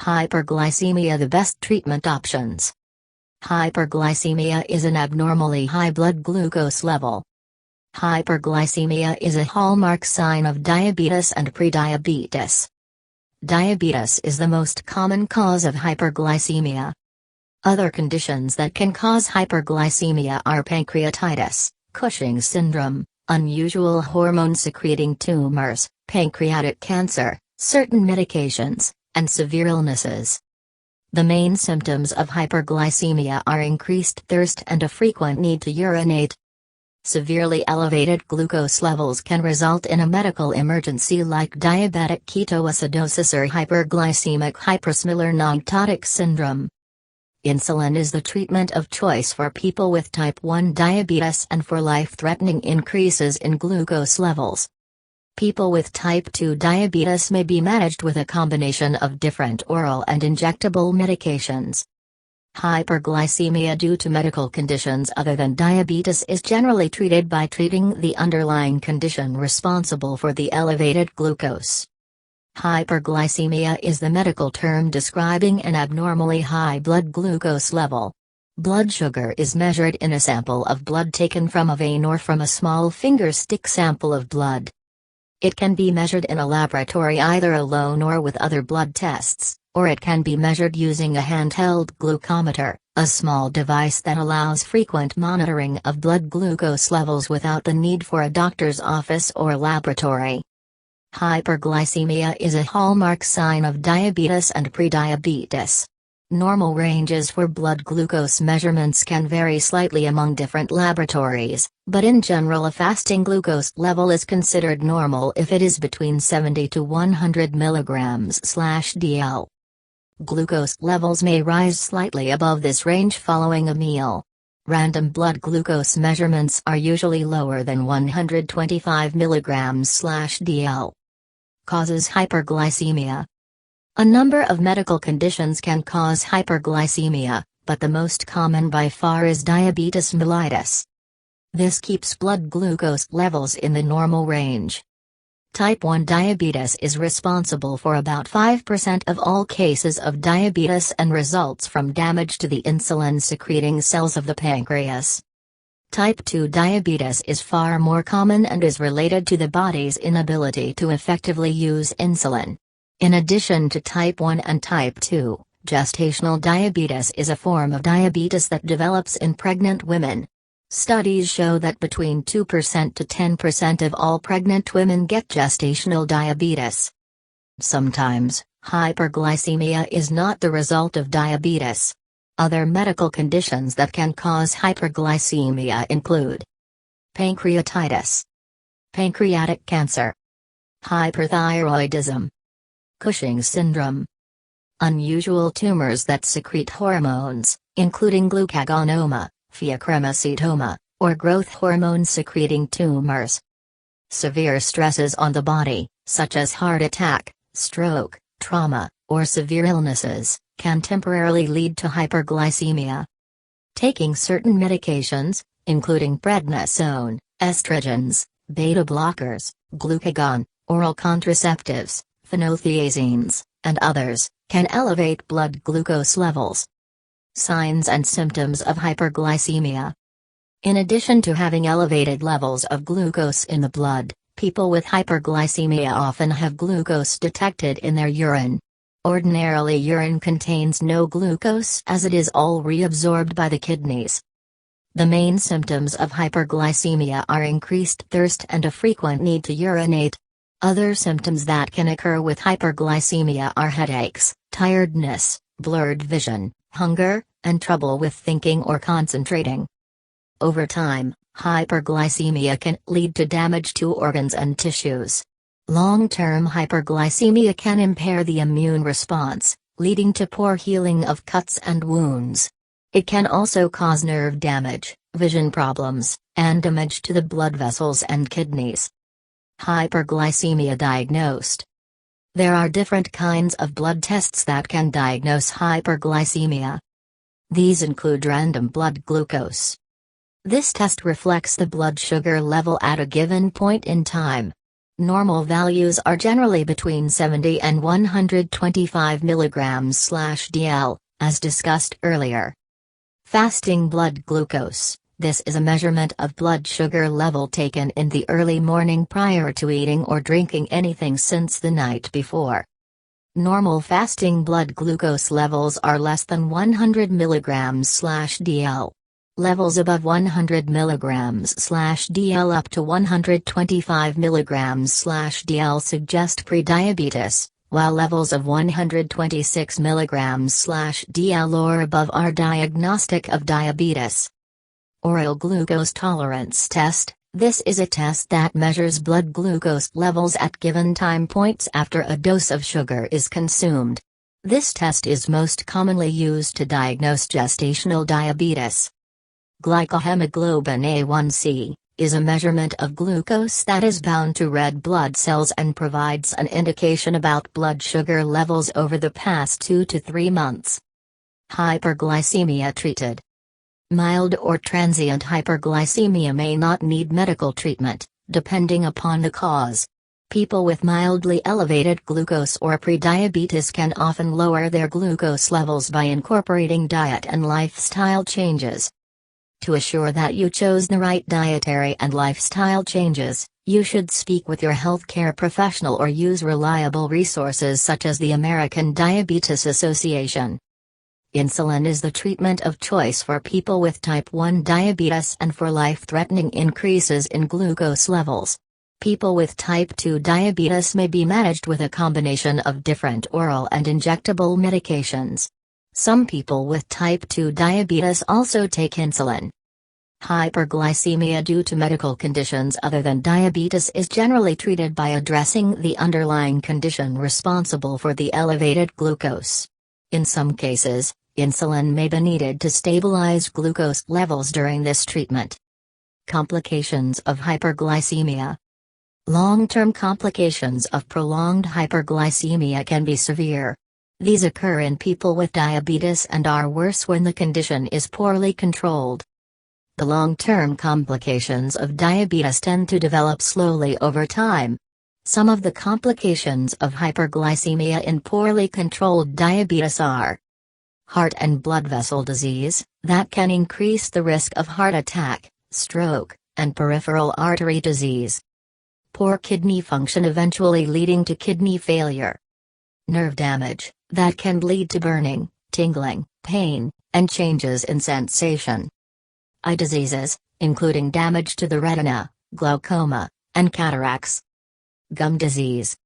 Hyperglycemia. The best treatment options. Hyperglycemia is an abnormally high blood glucose level. Hyperglycemia is a hallmark sign of diabetes and prediabetes. Diabetes is the most common cause of hyperglycemia. Other conditions that can cause hyperglycemia are pancreatitis, Cushing's syndrome, unusual hormone-secreting tumors, pancreatic cancer, certain medications, and severe illnesses. The main symptoms of hyperglycemia are increased thirst and a frequent need to urinate. Severely elevated glucose levels can result in a medical emergency like diabetic ketoacidosis or hyperglycemic hypersmilornontotic syndrome. Insulin is the treatment of choice for people with type 1 diabetes and for life-threatening increases in glucose levels. People with type 2 diabetes may be managed with a combination of different oral and injectable medications. Hyperglycemia due to medical conditions other than diabetes is generally treated by treating the underlying condition responsible for the elevated glucose. Hyperglycemia is the medical term describing an abnormally high blood glucose level. Blood sugar is measured in a sample of blood taken from a vein or from a small finger stick sample of blood. It can be measured in a laboratory either alone or with other blood tests, or it can be measured using a handheld glucometer, a small device that allows frequent monitoring of blood glucose levels without the need for a doctor's office or laboratory. Hyperglycemia is a hallmark sign of diabetes and prediabetes. Normal ranges for blood glucose measurements can vary slightly among different laboratories, but in general a fasting glucose level is considered normal if it is between 70 to 100 mg/dl. Glucose levels may rise slightly above this range following a meal. Random blood glucose measurements are usually lower than 125 mg/dl. Causes hyperglycemia. A number of medical conditions can cause hyperglycemia, but the most common by far is diabetes mellitus. This keeps blood glucose levels in the normal range. Type 1 diabetes is responsible for about 5% of all cases of diabetes and results from damage to the insulin-secreting cells of the pancreas. Type 2 diabetes is far more common and is related to the body's inability to effectively use insulin. In addition to type 1 and type 2, gestational diabetes is a form of diabetes that develops in pregnant women. Studies show that between 2% to 10% of all pregnant women get gestational diabetes. Sometimes, hyperglycemia is not the result of diabetes. Other medical conditions that can cause hyperglycemia include pancreatitis, pancreatic cancer, hyperthyroidism, Cushing's syndrome, unusual tumors that secrete hormones, including glucagonoma, pheochromocytoma, or growth hormone-secreting tumors. Severe stresses on the body, such as heart attack, stroke, trauma, or severe illnesses, can temporarily lead to hyperglycemia. Taking certain medications, including prednisone, estrogens, beta blockers, glucagon, oral contraceptives, phenothiazines, and others, can elevate blood glucose levels. Signs and symptoms of hyperglycemia. In addition to having elevated levels of glucose in the blood, people with hyperglycemia often have glucose detected in their urine. Ordinarily, urine contains no glucose as it is all reabsorbed by the kidneys. The main symptoms of hyperglycemia are increased thirst and a frequent need to urinate. Other symptoms that can occur with hyperglycemia are headaches, tiredness, blurred vision, hunger, and trouble with thinking or concentrating. Over time, hyperglycemia can lead to damage to organs and tissues. Long-term hyperglycemia can impair the immune response, leading to poor healing of cuts and wounds. It can also cause nerve damage, vision problems, and damage to the blood vessels and kidneys. Hyperglycemia diagnosed. There are different kinds of blood tests that can diagnose hyperglycemia. These include random blood glucose. This test reflects the blood sugar level at a given point in time. Normal values are generally between 70 and 125 mg/dl, as discussed earlier. Fasting blood glucose. This is a measurement of blood sugar level taken in the early morning prior to eating or drinking anything since the night before. Normal fasting blood glucose levels are less than 100 mg/dl. Levels above 100 mg/dl up to 125 mg/dl suggest prediabetes, while levels of 126 mg/dl or above are diagnostic of diabetes. Oral glucose tolerance test. This is a test that measures blood glucose levels at given time points after a dose of sugar is consumed. This test is most commonly used to diagnose gestational diabetes. Glycohemoglobin A1c is a measurement of glucose that is bound to red blood cells and provides an indication about blood sugar levels over the past 2 to 3 months. Hyperglycemia treated. Mild or transient hyperglycemia may not need medical treatment, depending upon the cause. People with mildly elevated glucose or prediabetes can often lower their glucose levels by incorporating diet and lifestyle changes. To assure that you chose the right dietary and lifestyle changes, you should speak with your healthcare professional or use reliable resources such as the American Diabetes Association. Insulin is the treatment of choice for people with type 1 diabetes and for life-threatening increases in glucose levels. People with type 2 diabetes may be managed with a combination of different oral and injectable medications. Some people with type 2 diabetes also take insulin. Hyperglycemia due to medical conditions other than diabetes is generally treated by addressing the underlying condition responsible for the elevated glucose. In some cases, insulin may be needed to stabilize glucose levels during this treatment. Complications of hyperglycemia. Long-term complications of prolonged hyperglycemia can be severe. These occur in people with diabetes and are worse when the condition is poorly controlled. The long-term complications of diabetes tend to develop slowly over time. Some of the complications of hyperglycemia in poorly controlled diabetes are heart and blood vessel disease, that can increase the risk of heart attack, stroke, and peripheral artery disease. Poor kidney function eventually leading to kidney failure. Nerve damage, that can lead to burning, tingling, pain, and changes in sensation. Eye diseases, including damage to the retina, glaucoma, and cataracts. Gum disease,